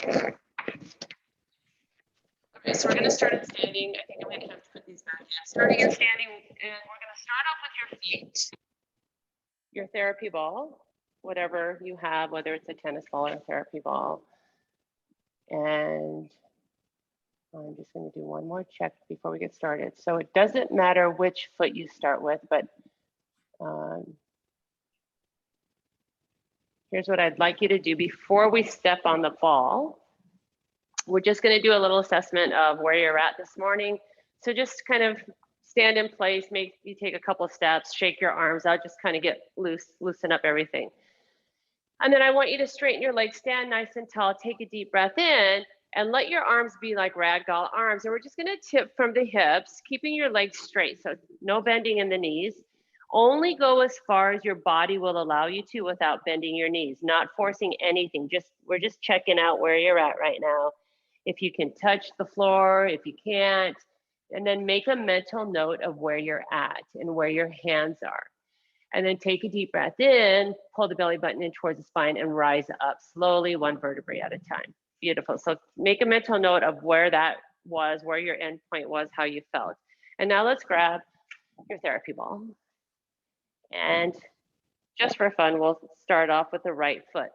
Okay, so we're going to start in standing. I think I'm going to have to put these back in. Starting in standing, and we're going to start off with your feet. Your therapy ball, whatever you have, whether it's a tennis ball or a therapy ball. And I'm just going to do one more check before we get started. So it doesn't matter which foot you start with, but here's what I'd like you to do before we step on the ball. We're just going to do a little assessment of where you're at this morning. So just kind of stand in place, make you take a couple of steps, shake your arms out, just kind of get loose, loosen up everything. And then I want you to straighten your legs, stand nice and tall, take a deep breath in, and let your arms be like ragdoll arms. And we're just going to tip from the hips, keeping your legs straight. So no bending in the knees. Only go as far as your body will allow you to without bending your knees, not forcing anything. We're just checking out where you're at right now. If you can touch the floor, if you can't, and then make a mental note of where you're at and where your hands are. And then take a deep breath in, pull the belly button in towards the spine and rise up slowly, one vertebrae at a time. Beautiful. So make a mental note of where that was, where your end point was, how you felt. And now let's grab your therapy ball. And just for fun, we'll start off with the right foot.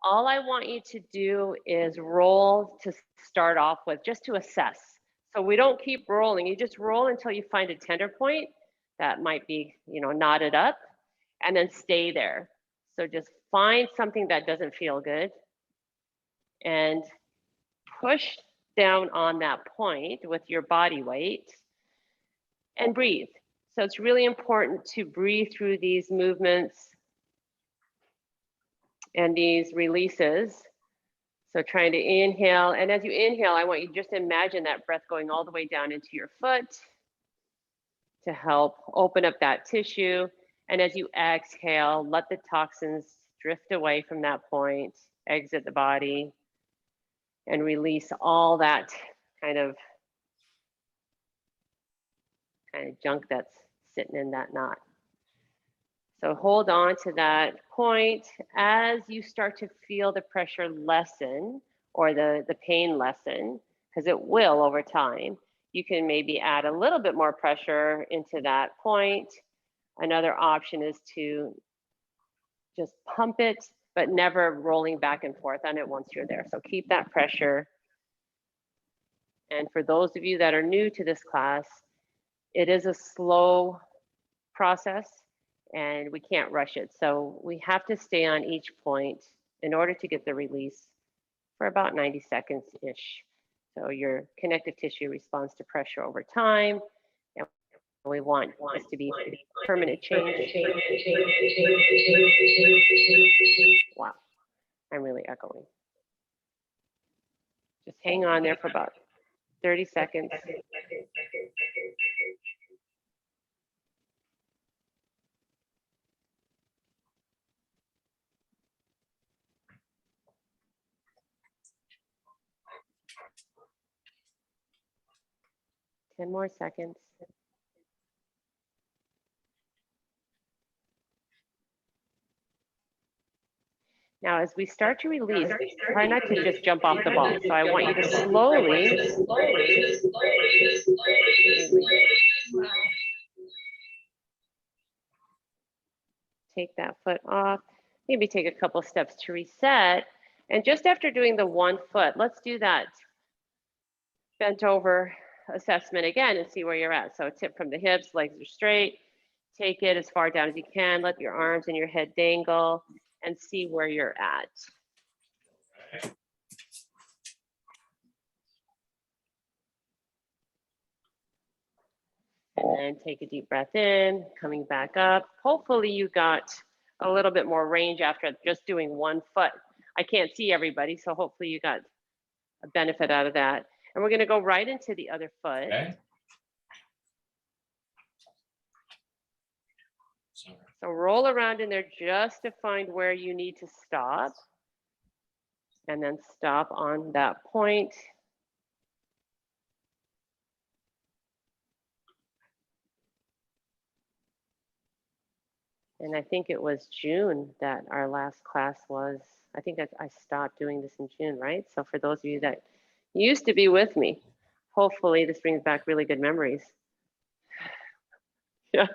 All I want you to do is roll to start off with, just to assess. So we don't keep rolling. You just roll until you find a tender point that might be, knotted up, and then stay there. So just find something that doesn't feel good and push down on that point with your body weight and breathe. So it's really important to breathe through these movements and these releases. So trying to inhale, and as you inhale, I want you to just imagine that breath going all the way down into your foot to help open up that tissue. And as you exhale, let the toxins drift away from that point, exit the body, and release all that kind of junk that's sitting in that knot. So hold on to that point as you start to feel the pressure lessen or the pain lessen, because it will over time. You can maybe add a little bit more pressure into that point. Another option is to just pump it, but never rolling back and forth on it once you're there. So keep that pressure. And for those of you that are new to this class, it is a slow process and we can't rush it. So we have to stay on each point in order to get the release for about 90 seconds-ish. So your connective tissue responds to pressure over time. And we want this to be permanent change. Wow, I'm really echoing. Just hang on there for about 30 seconds. 10 more seconds. Now, as we start to release, try not to just jump off the ball. So I want you to slowly take that foot off, maybe take a couple steps to reset. And just after doing the one foot, let's do that bent over assessment again and see where you're at. So tip from the hips, legs are straight, take it as far down as you can, let your arms and your head dangle and see where you're at. And then take a deep breath in, coming back up. Hopefully you got a little bit more range after just doing one foot. I can't see everybody, so hopefully you got a benefit out of that. And we're gonna go right into the other foot. Okay. So roll around in there just to find where you need to stop. And then stop on that point. And I think it was June that our last class was. I think I stopped doing this in June, right? So for those of you that used to be with me, hopefully this brings back really good memories. Yeah.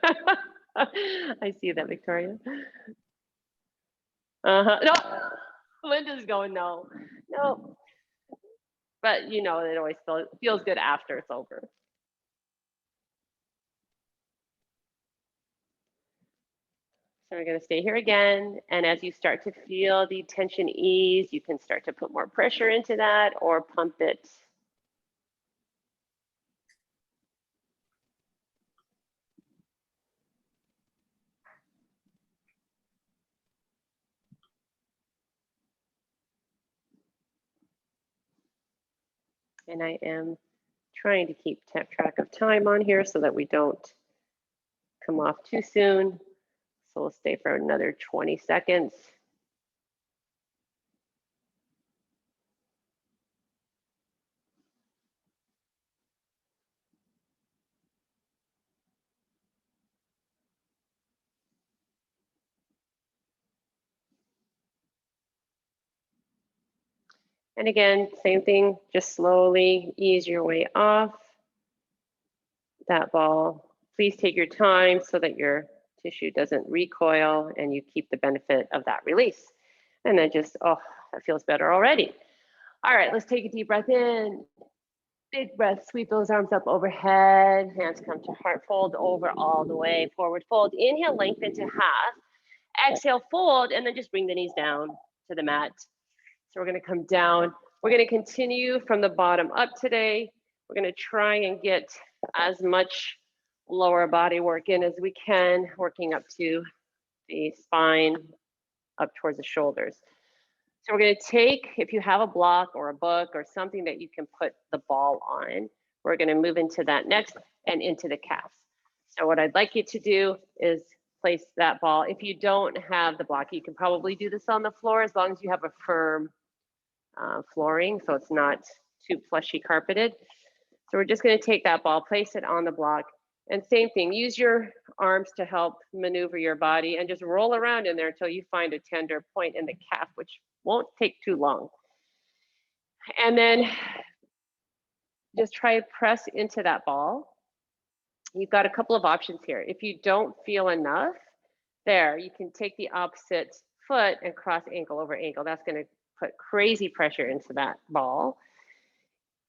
I see that, Victoria. No, Linda's going, no, no. But you know, it always feels good after it's over. So we're going to stay here again. And as you start to feel the tension ease, you can start to put more pressure into that or pump it. And I am trying to keep track of time on here so that we don't come off too soon. So we'll stay for another 20 seconds. And again, same thing, just slowly ease your way off that ball. Please take your time so that your tissue doesn't recoil and you keep the benefit of that release. And then just, oh, that feels better already. All right, let's take a deep breath in. Big breath, sweep those arms up overhead. Hands come to heart, fold over all the way, forward fold. Inhale, lengthen to half. Exhale, fold, and then just bring the knees down to the mat. So we're gonna come down. We're gonna continue from the bottom up today. We're gonna try and get as much lower body work in as we can, working up to the spine, up towards the shoulders. So we're gonna take, if you have a block or a book or something that you can put the ball on, we're gonna move into that next and into the calves. So what I'd like you to do is place that ball. If you don't have the block, you can probably do this on the floor as long as you have a firm flooring, so it's not too plushy carpeted. So we're just gonna take that ball, place it on the block, and same thing, use your arms to help maneuver your body and just roll around in there until you find a tender point in the calf, which won't take too long. And then just try to press into that ball. You've got a couple of options here. If you don't feel enough there, you can take the opposite foot and cross ankle over ankle. That's gonna put crazy pressure into that ball.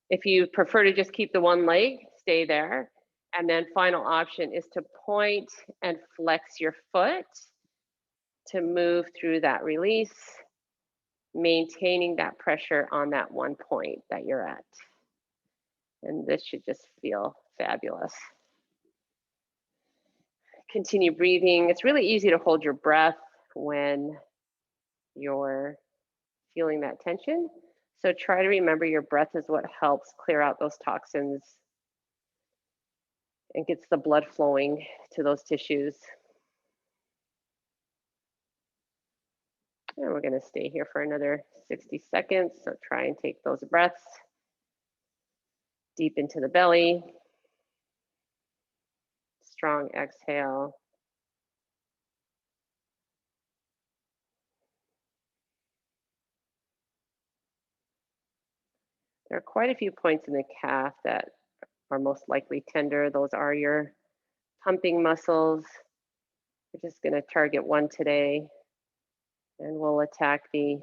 If you prefer to just keep the one leg, stay there. And then final option is to point and flex your foot to move through that release, maintaining that pressure on that one point that you're at. And this should just feel fabulous. Continue breathing. It's really easy to hold your breath when you're feeling that tension. So try to remember your breath is what helps clear out those toxins and gets the blood flowing to those tissues. And we're going to stay here for another 60 seconds. So try and take those breaths deep into the belly. Strong exhale. There are quite a few points in the calf that are most likely tender. Those are your pumping muscles. We're just going to target one today, and we'll attack the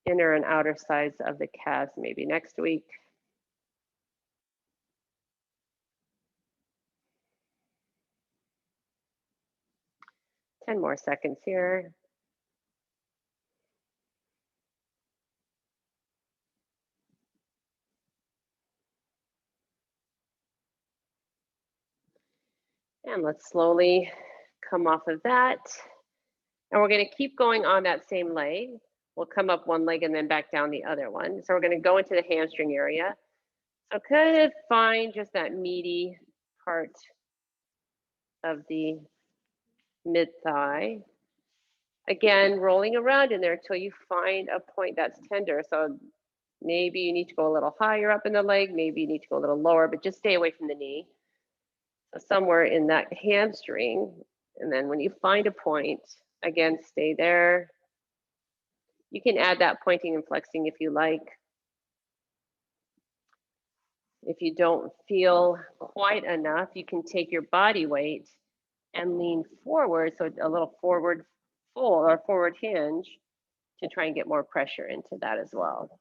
inner and outer sides of the calves maybe next week. Ten more seconds here. And let's slowly come off of that. And we're going to keep going on that same leg. We'll come up one leg and then back down the other one. So we're going to go into the hamstring area. So kind of find just that meaty part of the mid thigh. Again, rolling around in there until you find a point that's tender. So maybe you need to go a little higher up in the leg, maybe you need to go a little lower, but just stay away from the knee. So somewhere in that hamstring, And then when you find a point, again, stay there. You can add that pointing and flexing if you like. If you don't feel quite enough, you can take your body weight and lean forward, so a little forward fold or forward hinge to try and get more pressure into that as well.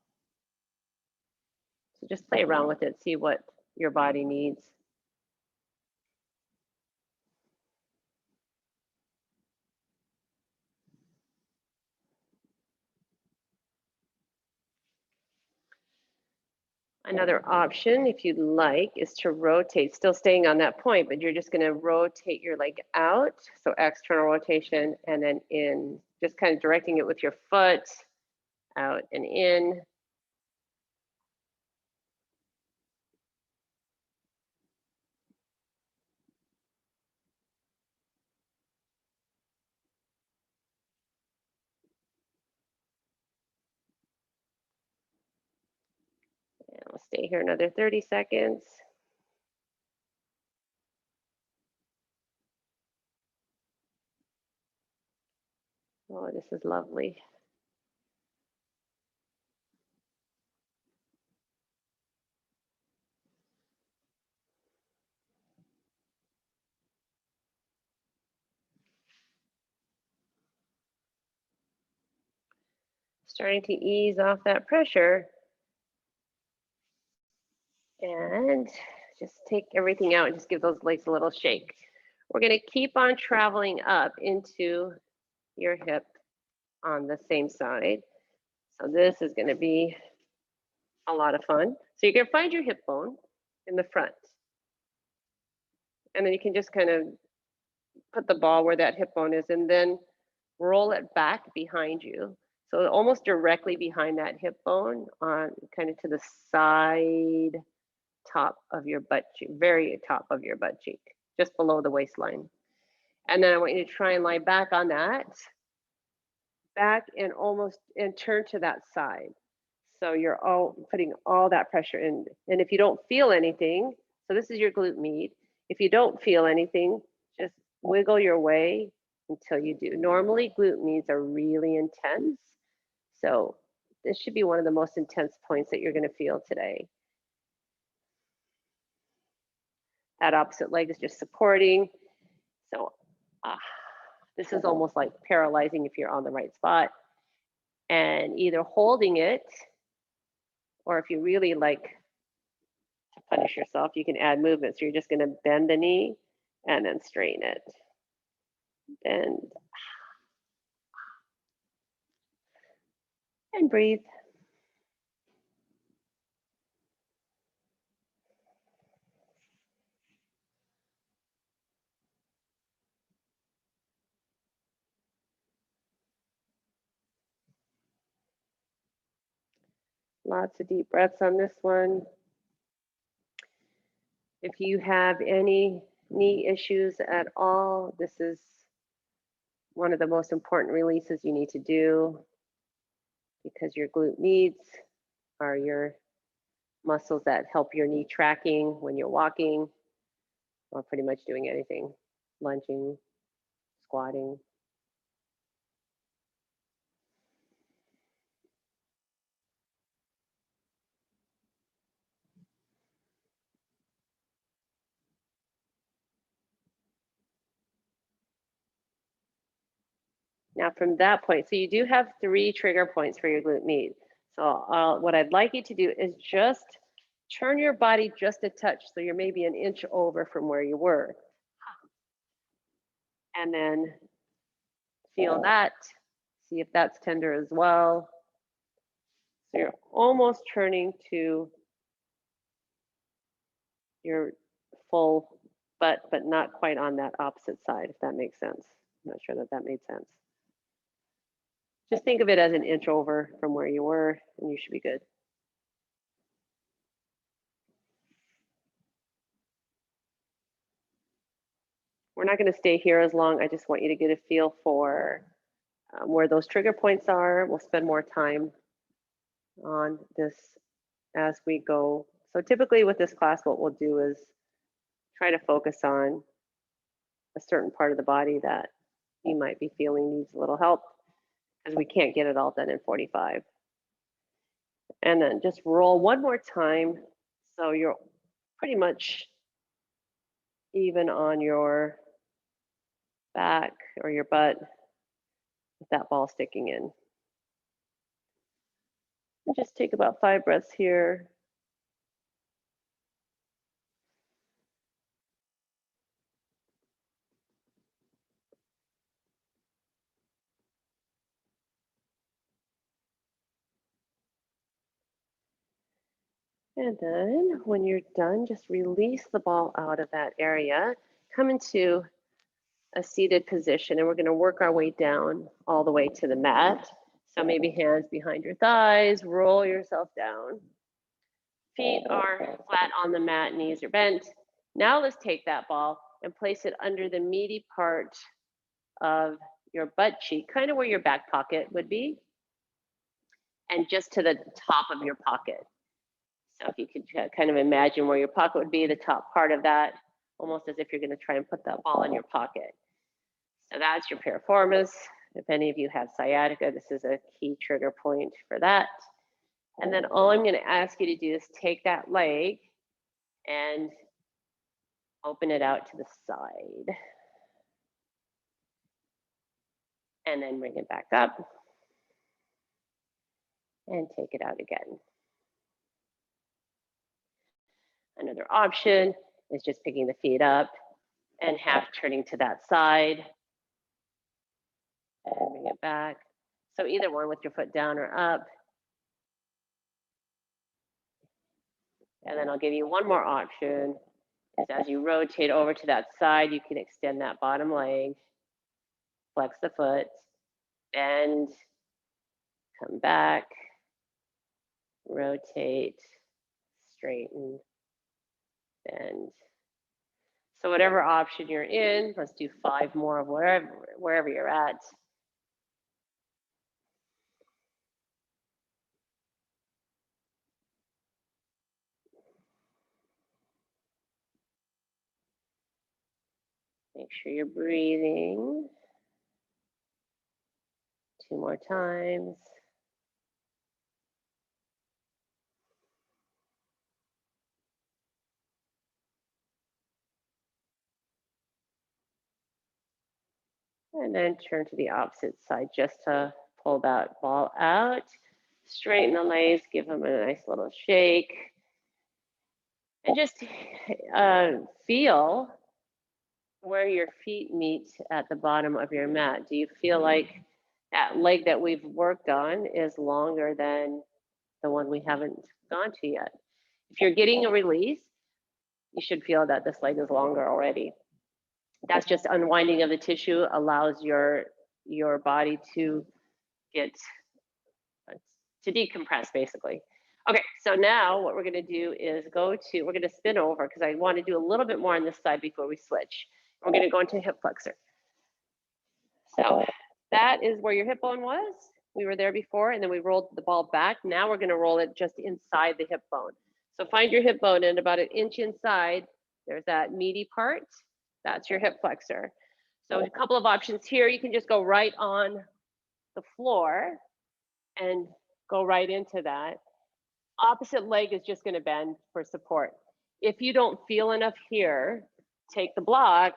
So just play around with it, see what your body needs. Another option, if you'd like, is to rotate, still staying on that point, but you're just going to rotate your leg out. So external rotation and then in, just kind of directing it with your foot, out and in. And we'll stay here another 30 seconds. Oh, this is lovely. Starting to ease off that pressure. And just take everything out and just give those legs a little shake. We're going to keep on traveling up into your hip on the same side. So this is going to be a lot of fun. So you can find your hip bone in the front. And then you can just kind of put the ball where that hip bone is and then roll it back behind you. So almost directly behind that hip bone on kind of to the side top of your butt cheek, very top of your butt cheek, just below the waistline. And then I want you to try and lie back on that, back and almost, and turn to that side. So you're all putting all that pressure in. And if you don't feel anything, so this is your glute med. If you don't feel anything, just wiggle your way until you do. Normally glute meds are really intense. So this should be one of the most intense points that you're going to feel today. That opposite leg is just supporting. So this is almost like paralyzing if you're on the right spot. And either holding it, or if you really like to punish yourself, you can add movement. So you're just going to bend the knee and then straighten it. Bend. And breathe. Lots of deep breaths on this one. If you have any knee issues at all, this is one of the most important releases you need to do, because your glute meds are your muscles that help your knee tracking when you're walking or pretty much doing anything, lunging, squatting. Now from that point, so you do have 3 trigger points for your glute med. So what I'd like you to do is just turn your body just a touch, so you're maybe an inch over from where you were. And then feel that, see if that's tender as well. So you're almost turning to your full butt, but not quite on that opposite side, if that makes sense. I'm not sure that that made sense. Just think of it as an inch over from where you were, and you should be good. We're not going to stay here as long. I just want you to get a feel for where those trigger points are. We'll spend more time on this as we go. So typically with this class, what we'll do is try to focus on a certain part of the body that you might be feeling needs a little help, because we can't get it all done in 45. And then just roll one more time. So you're pretty much even on your back or your butt with that ball sticking in. And just take about 5 breaths here. And then when you're done, just release the ball out of that area. Come into a seated position, and we're going to work our way down all the way to the mat. So maybe hands behind your thighs, roll yourself down. Feet are flat on the mat, knees are bent. Now let's take that ball and place it under the meaty part of your butt cheek, kind of where your back pocket would be, and just to the top of your pocket. So if you could kind of imagine where your pocket would be, the top part of that, almost as if you're going to try and put that ball in your pocket. So that's your piriformis. If any of you have sciatica, this is a key trigger point for that. And then all I'm going to ask you to do is take that leg and open it out to the side. And then bring it back up. And take it out again. Another option is just picking the feet up and half turning to that side. And bring it back. So either one with your foot down or up. And then I'll give you one more option. Is as you rotate over to that side, you can extend that bottom leg, flex the foot, bend, come back, rotate, straighten, bend. So whatever option you're in, let's do 5 more of wherever you're at. Make sure you're breathing. 2 more times. And then turn to the opposite side just to pull that ball out. Straighten the legs, give them a nice little shake. And just feel where your feet meet at the bottom of your mat. Do you feel like that leg that we've worked on is longer than the one we haven't gone to yet? If you're getting a release, you should feel that this leg is longer already. That's just unwinding of the tissue, allows your body to get to decompress, basically. Okay, so now what we're going to do is we're going to spin over, because I want to do a little bit more on this side before we switch. We're going to go into hip flexor. So that is where your hip bone was. We were there before, and then we rolled the ball back. Now we're going to roll it just inside the hip bone. So find your hip bone, and about 1 inch inside, there's that meaty part. That's your hip flexor. So a couple of options here. You can just go right on the floor and go right into that. Opposite leg is just going to bend for support. If you don't feel enough here, take the block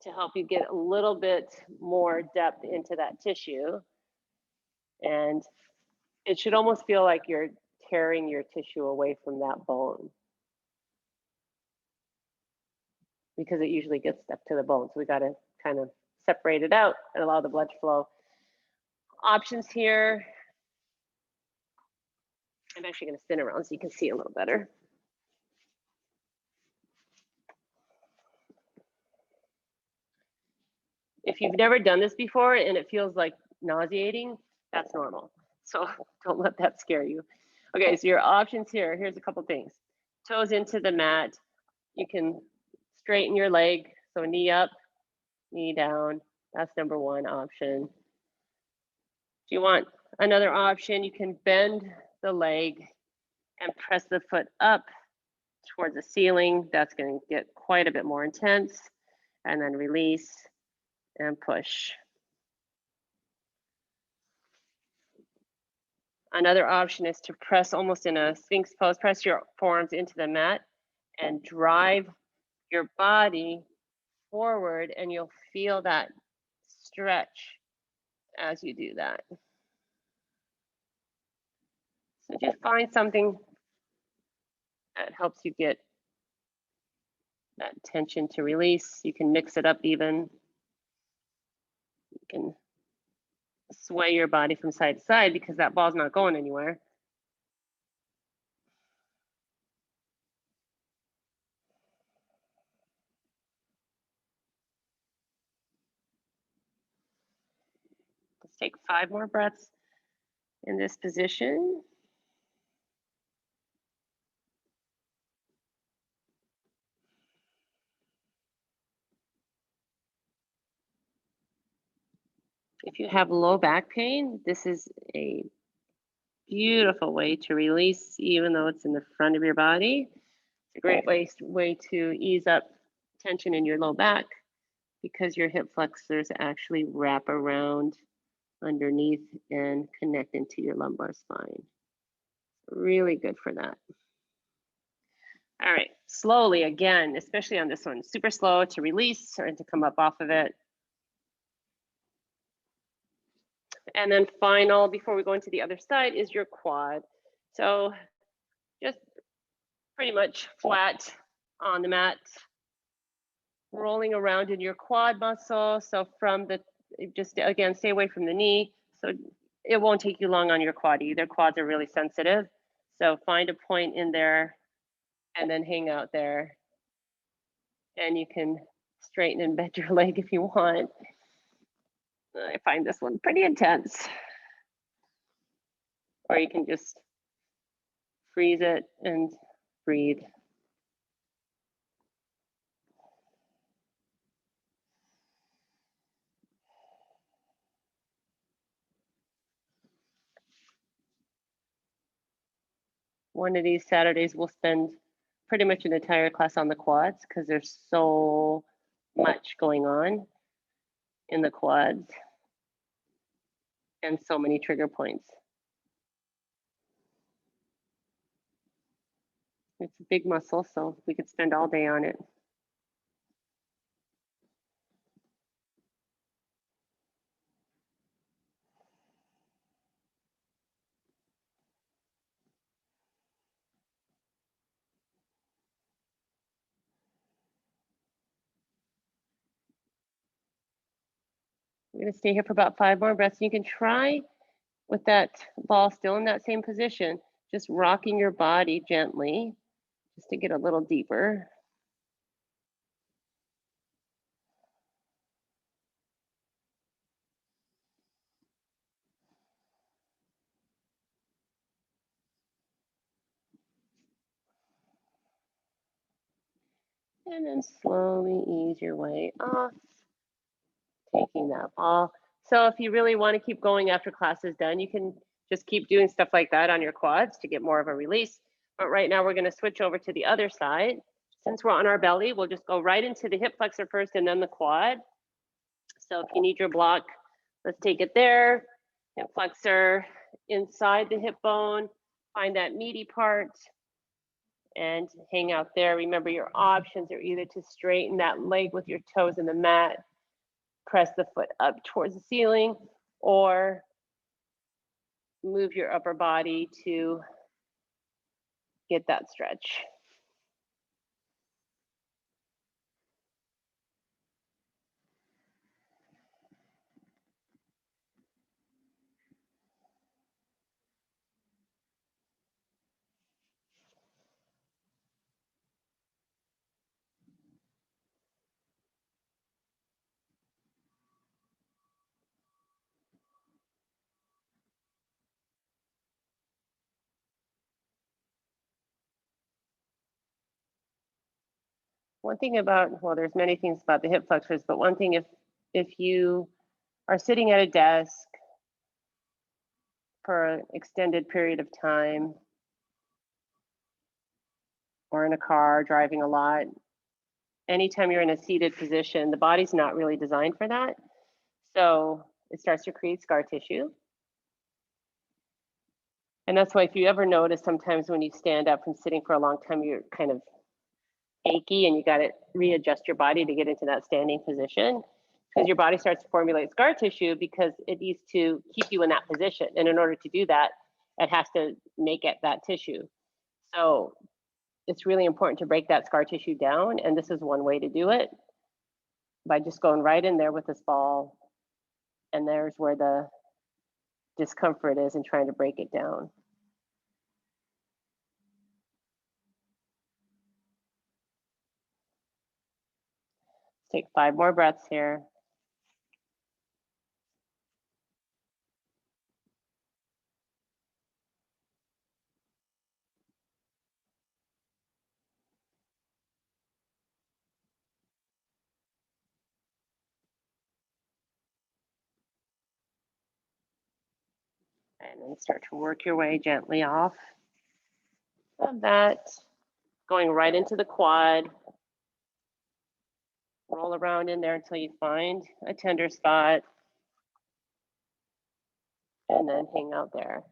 to help you get a little bit more depth into that tissue. And it should almost feel like you're tearing your tissue away from that bone, because it usually gets stuck to the bone. So we got to kind of separate it out and allow the blood to flow. Options here. I'm actually going to spin around so you can see a little better. If you've never done this before and it feels like nauseating, that's normal. So don't let that scare you. Okay, so your options here, here's a couple things. Toes into the mat. You can straighten your leg. So knee up, knee down. That's number 1 option. If you want another option, you can bend the leg and press the foot up towards the ceiling. That's going to get quite a bit more intense. And then release and push. Another option is to press almost in a Sphinx pose, press your forearms into the mat and drive your body forward, and you'll feel that stretch as you do that. So just find something that helps you get that tension to release. You can mix it up even. You can sway your body from side to side because that ball's not going anywhere. Let's take 5 more breaths in this position. If you have low back pain, this is a beautiful way to release, even though it's in the front of your body. It's a great way to ease up tension in your low back because your hip flexors actually wrap around underneath and connect into your lumbar spine. Really good for that. All right, slowly again, especially on this one, super slow to release or to come up off of it. And then final, before we go into the other side, is your quad. So just pretty much flat on the mat, rolling around in your quad muscle. So from the, just again, stay away from the knee. So it won't take you long on your quad either. Quads are really sensitive. So find a point in there and then hang out there. And you can straighten and bend your leg if you want. I find this one pretty intense. Or you can just freeze it and breathe. One of these Saturdays, we'll spend pretty much an entire class on the quads because there's so much going on in the quads and so many trigger points. It's a big muscle, so we could spend all day on it. We're going to stay here for about 5 more breaths. You can try with that ball still in that same position, just rocking your body gently just to get a little deeper. And then slowly ease your way off, taking that ball. So if you really want to keep going after class is done, you can just keep doing stuff like that on your quads to get more of a release. But right now we're going to switch over to the other side. Since we're on our belly, we'll just go right into the hip flexor first and then the quad. So if you need your block, let's take it there. Hip flexor inside the hip bone, find that meaty part and hang out there. Remember, your options are either to straighten that leg with your toes in the mat, press the foot up towards the ceiling, or move your upper body to get that stretch. One thing about, well, there's many things about the hip flexors, but one thing, if you are sitting at a desk for an extended period of time, or in a car driving a lot. Anytime you're in a seated position, the body's not really designed for that. So it starts to create scar tissue. And that's why if you ever notice sometimes when you stand up from sitting for a long time, you're kind of achy and you got to readjust your body to get into that standing position because your body starts to formulate scar tissue because it needs to keep you in that position. And in order to do that, it has to make it that tissue. So it's really important to break that scar tissue down. And this is one way to do it by just going right in there with this ball. And there's where the discomfort is and trying to break it down. Take 5 more breaths here. And then start to work your way gently off of that, going right into the quad. Roll around in there until you find a tender spot, and then hang out there.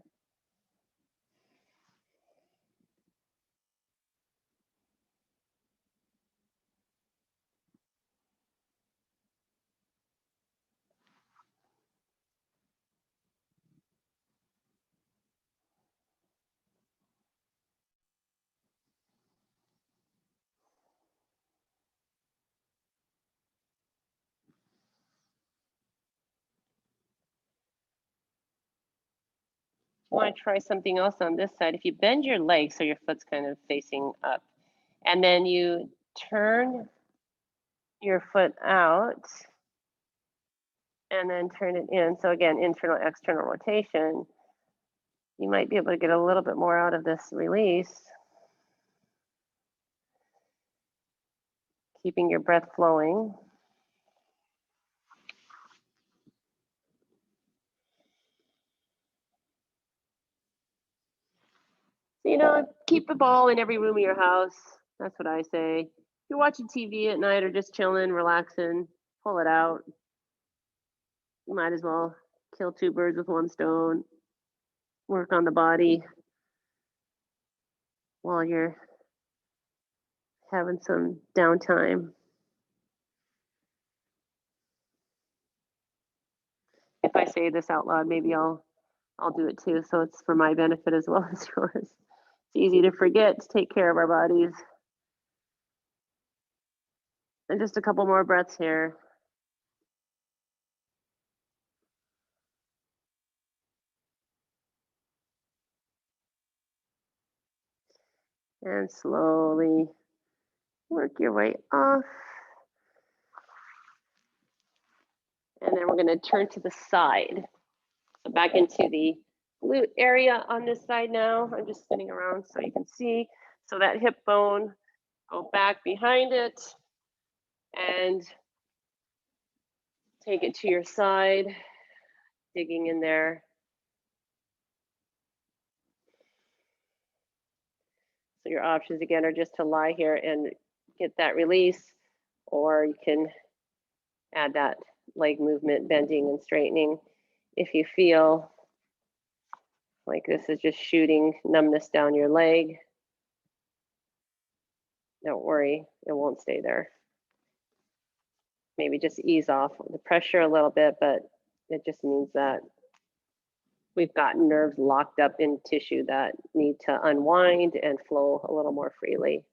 You want to try something else on this side. If you bend your leg so your foot's kind of facing up, and then you turn your foot out and then turn it in. So again, internal, external rotation. You might be able to get a little bit more out of this release. Keeping your breath flowing. You know, keep the ball in every room of your house. That's what I say. If you're watching TV at night or just chilling, relaxing, pull it out. You might as well kill 2 birds with 1 stone. Work on the body while you're having some downtime. If I say this out loud, maybe I'll do it too. So it's for my benefit as well as yours. It's easy to forget to take care of our bodies. And just a couple more breaths here. And slowly work your way off. And then we're going to turn to the side. So back into the glute area on this side now. I'm just spinning around so you can see. So that hip bone, go back behind it and take it to your side, digging in there. So your options again are just to lie here and get that release, or you can add that leg movement, bending and straightening. If you feel like this is just shooting numbness down your leg, don't worry, it won't stay there. Maybe just ease off the pressure a little bit, but it just means that we've got nerves locked up in tissue that need to unwind and flow a little more freely.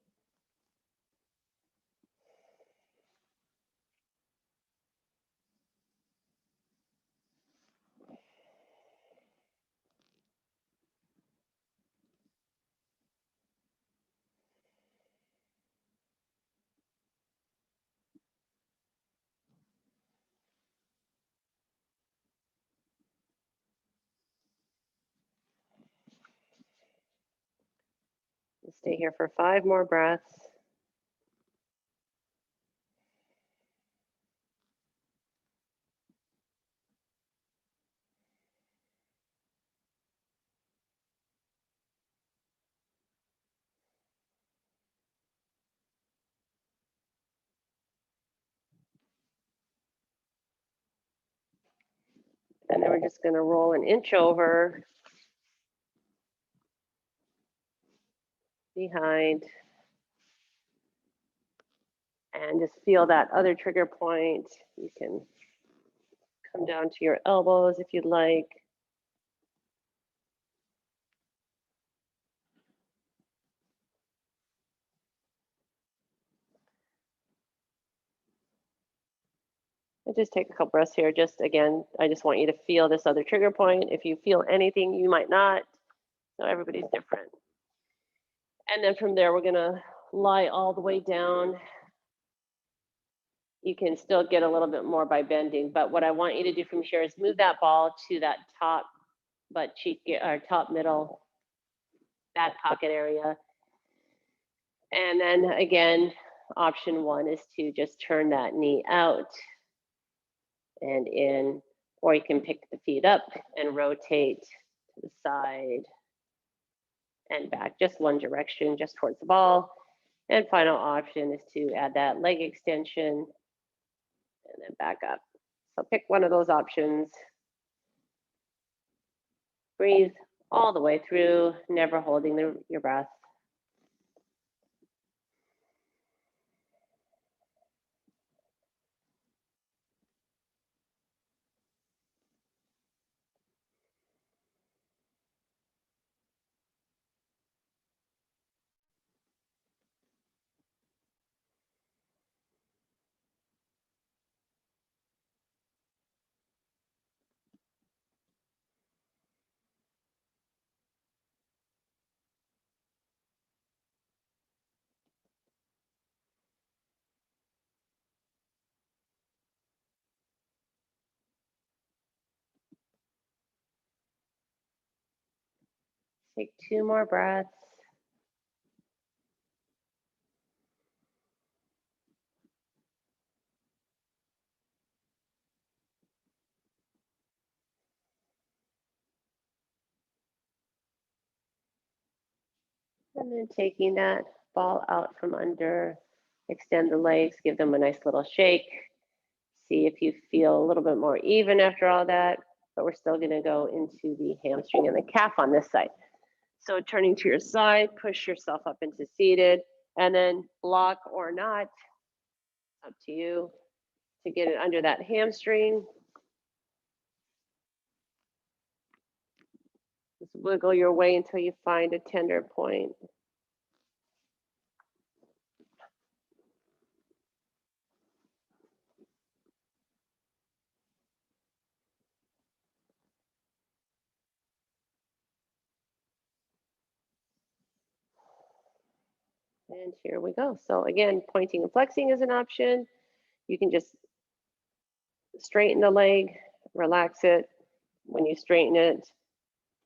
Stay here for 5 more breaths. And then we're just going to roll an inch over, behind, and just feel that other trigger point. You can come down to your elbows if you'd like. And just take a couple breaths here. Just again, I just want you to feel this other trigger point. If you feel anything, you might not. So everybody's different. And then from there, we're gonna lie all the way down. You can still get a little bit more by bending, but what I want you to do from here is move that ball to that top butt cheek or top middle back pocket area. And then again, option one is to just turn that knee out and in, or you can pick the feet up and rotate to the side and back, just one direction, just towards the ball. And final option is to add that leg extension and then back up. So pick one of those options. Breathe all the way through, never holding your breath. Take 2 more breaths. And then taking that ball out from under, extend the legs, give them a nice little shake. See if you feel a little bit more even after all that, but we're still gonna go into the hamstring and the calf on this side. So turning to your side, push yourself up into seated, and then block or not, up to you, to get it under that hamstring. Just wiggle your way until you find a tender point. And here we go. So again, pointing and flexing is an option. You can just straighten the leg, relax it. When you straighten it,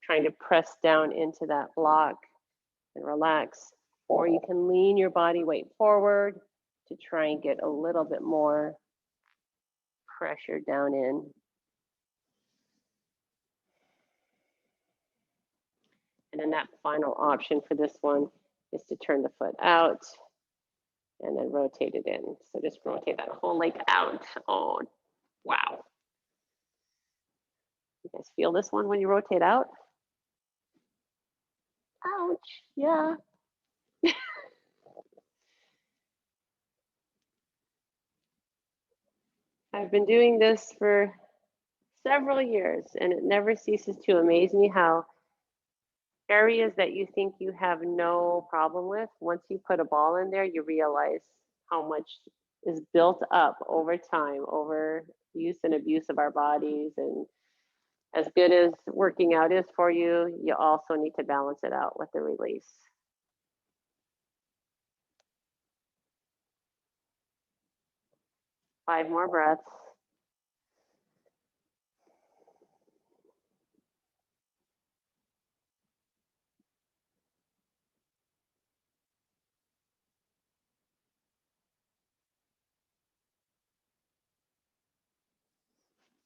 trying to press down into that block and relax. Or you can lean your body weight forward to try and get a little bit more pressure down in. And then that final option for this one is to turn the foot out and then rotate it in. So just rotate that whole leg out. Oh, wow. You guys feel this one when you rotate out? Ouch, yeah. I've been doing this for several years and it never ceases to amaze me how areas that you think you have no problem with, once you put a ball in there, you realize how much is built up over time, over use and abuse of our bodies. And as good as working out is for you, you also need to balance it out with the release. Five more breaths.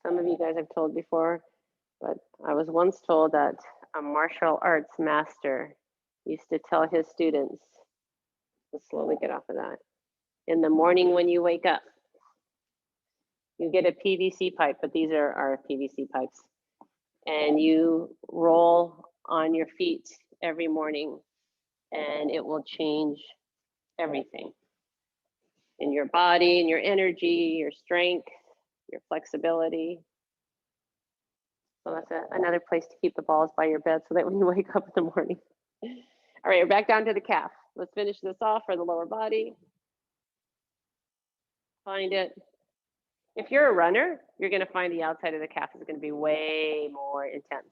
Some of you guys have told before, but I was once told that a martial arts master used to tell his students, let's slowly get off of that, in the morning when you wake up, you get a PVC pipe, but these are our PVC pipes. and you roll on your feet every morning, and it will change everything in your body, in your energy, your strength, your flexibility. So that's another place to keep the balls by your bed so that when you wake up in the morning. All right, we're back down to the calf. Let's finish this off for the lower body. Find it. If you're a runner, you're going to find the outside of the calf is going to be way more intense.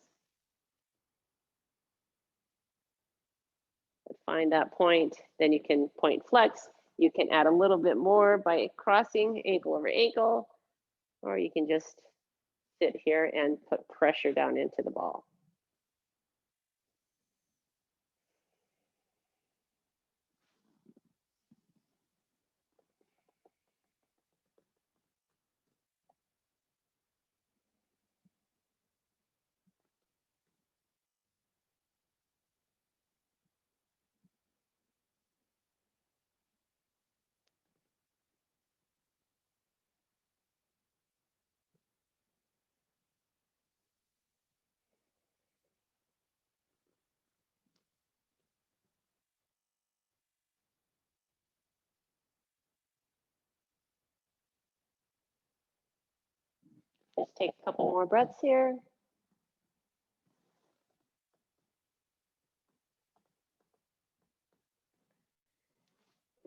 Find that point, then you can point flex. You can add a little bit more by crossing ankle over ankle, or you can just sit here and put pressure down into the ball. Just take a couple more breaths here.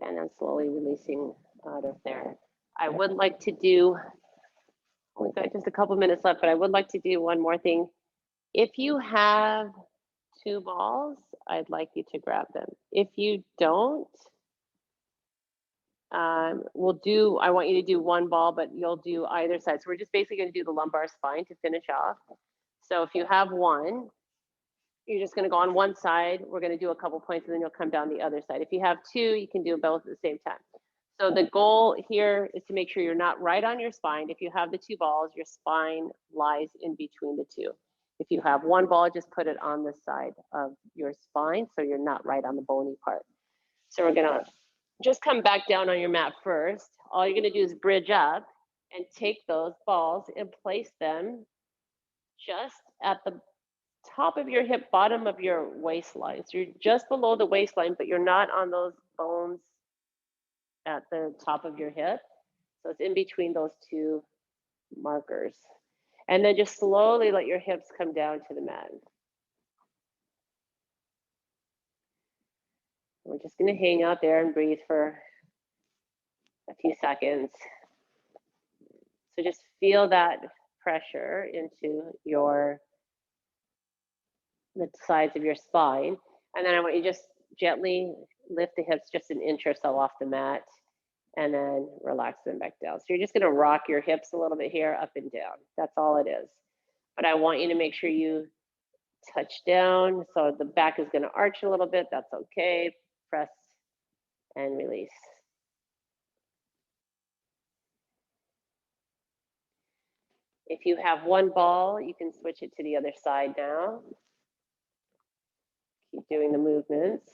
And then slowly releasing out of there. I would like to do, we've got just a couple minutes left, but I would like to do one more thing. If you have 2 balls, I'd like you to grab them. If you don't, I want you to do 1 ball, but you'll do either side. So we're just basically going to do the lumbar spine to finish off. So if you have 1, you're just going to go on one side. We're going to do a couple points and then you'll come down the other side. If you have 2, you can do both at the same time. So the goal here is to make sure you're not right on your spine. If you have the 2 balls, your spine lies in between the 2. If you have 1 ball, just put it on the side of your spine so you're not right on the bony part. So we're gonna just come back down on your mat first. All you're gonna do is bridge up and take those balls and place them just at the top of your hip, bottom of your waistline. So you're just below the waistline, but you're not on those bones at the top of your hip. So it's in between those 2 markers. And then just slowly let your hips come down to the mat. We're just going to hang out there and breathe for a few seconds. So just feel that pressure into the sides of your spine. And then I want you just gently lift the hips just an inch or so off the mat and then relax them back down. So you're just going to rock your hips a little bit here, up and down. That's all it is. But I want you to make sure you touch down. So the back is going to arch a little bit. That's okay. Press and release. If you have 1 ball, you can switch it to the other side now. Keep doing the movements.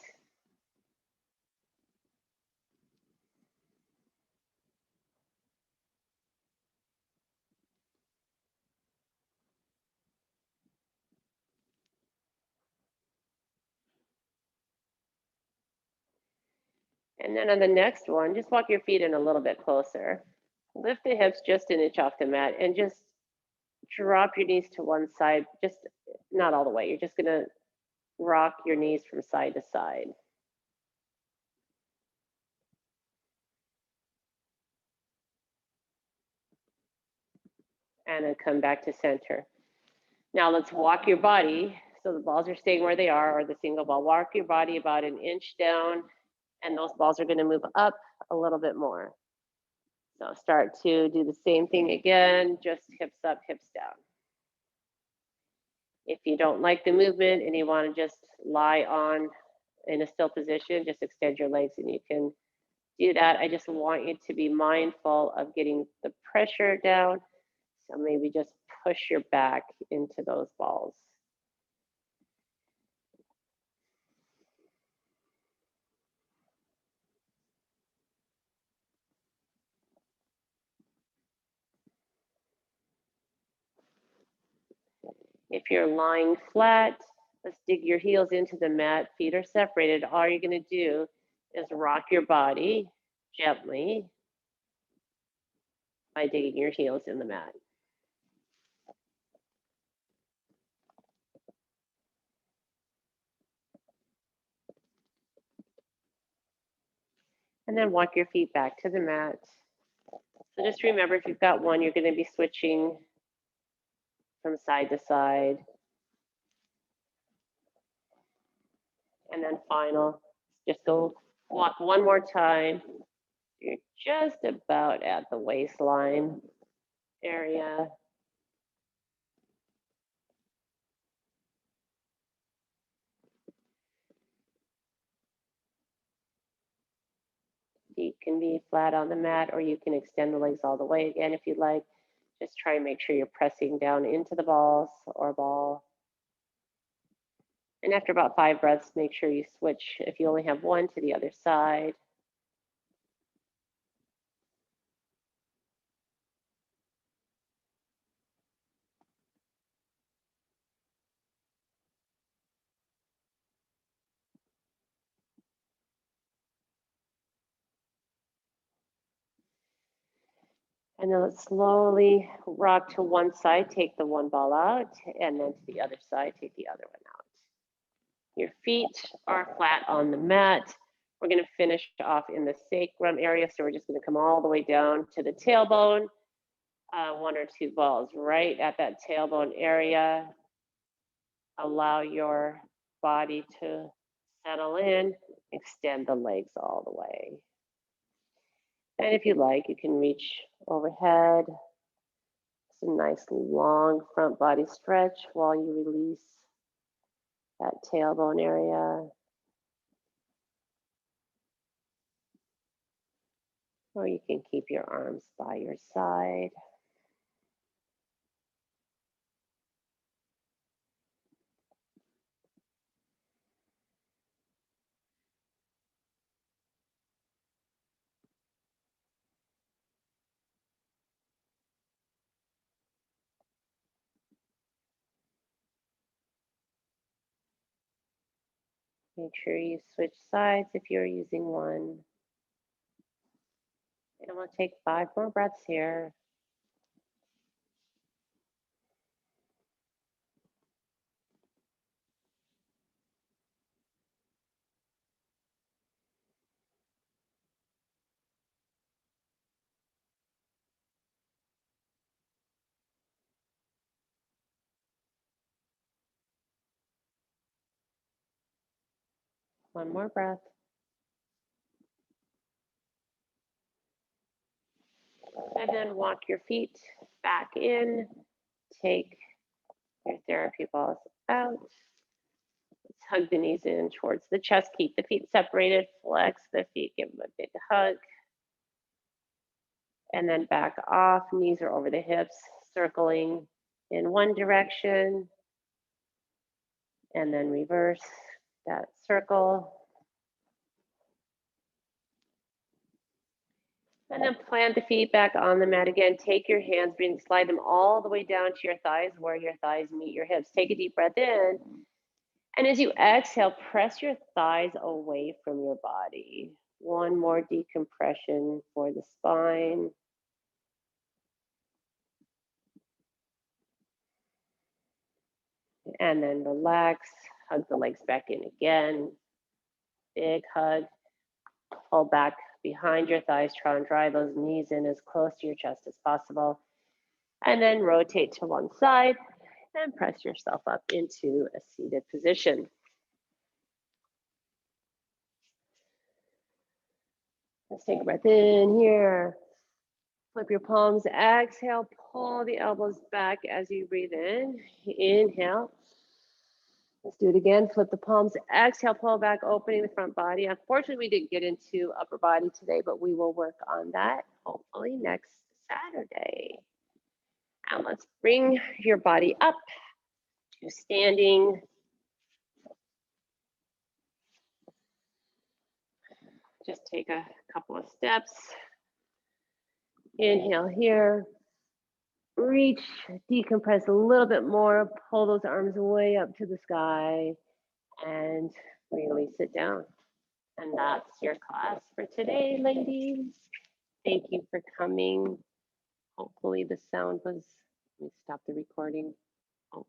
And then on the next one, just walk your feet in a little bit closer. Lift the hips just an inch off the mat and just drop your knees to one side, just not all the way. You're just gonna rock your knees from side to side. And then come back to center. Now let's walk your body. So the balls are staying where they are, or the single ball. Walk your body about an inch down, and those balls are gonna move up a little bit more. So start to do the same thing again, just hips up, hips down. If you don't like the movement and you want to just lie on in a still position, just extend your legs and you can do that. I just want you to be mindful of getting the pressure down. So maybe just push your back into those balls. If you're lying flat, let's dig your heels into the mat. Feet are separated. All you're going to do is rock your body gently by digging your heels in the mat. And then walk your feet back to the mat. So just remember, if you've got one, you're going to be switching from side to side. And then final, just go walk one more time. You're just about at the waistline area. Feet can be flat on the mat, or you can extend the legs all the way again if you'd like. Just try and make sure you're pressing down into the balls or ball. And after about 5 breaths, make sure you switch, if you only have one, to the other side. And then let's slowly rock to one side, take the one ball out, and then to the other side, take the other one out. Your feet are flat on the mat. We're going to finish off in the sacrum area, so we're just going to come all the way down to the tailbone. 1 or 2 balls right at that tailbone area. Allow your body to settle in. Extend the legs all the way. And if you like, you can reach overhead. Some nice long front body stretch while you release that tailbone area. Or you can keep your arms by your side. Make sure you switch sides if you're using one. And we'll take 5 more breaths here. One more breath. And then walk your feet back in. Take your therapy balls out. Let's hug the knees in towards the chest. Keep the feet separated. Flex the feet. Give them a big hug. And then back off. Knees are over the hips, circling in one direction. And then reverse that circle. And then plant the feet back on the mat again. Take your hands, slide them all the way down to your thighs where your thighs meet your hips. Take a deep breath in. And as you exhale, press your thighs away from your body. One more decompression for the spine. And then relax. Hug the legs back in again. Big hug. Pull back behind your thighs. Try and drive those knees in as close to your chest as possible. And then rotate to one side and press yourself up into a seated position. Let's take a breath in here. Flip your palms. Exhale, pull the elbows back as you breathe in. Inhale. Let's do it again. Flip the palms. Exhale, pull back, opening the front body. Unfortunately, we didn't get into upper body today, but we will work on that hopefully next Saturday. And let's bring your body up to standing. Just take a couple of steps. Inhale here. reach, decompress a little bit more, pull those arms way up to the sky, and release it down. And that's your class for today, ladies. Thank you for coming. Hopefully the sound was, let me stop the recording. Oh.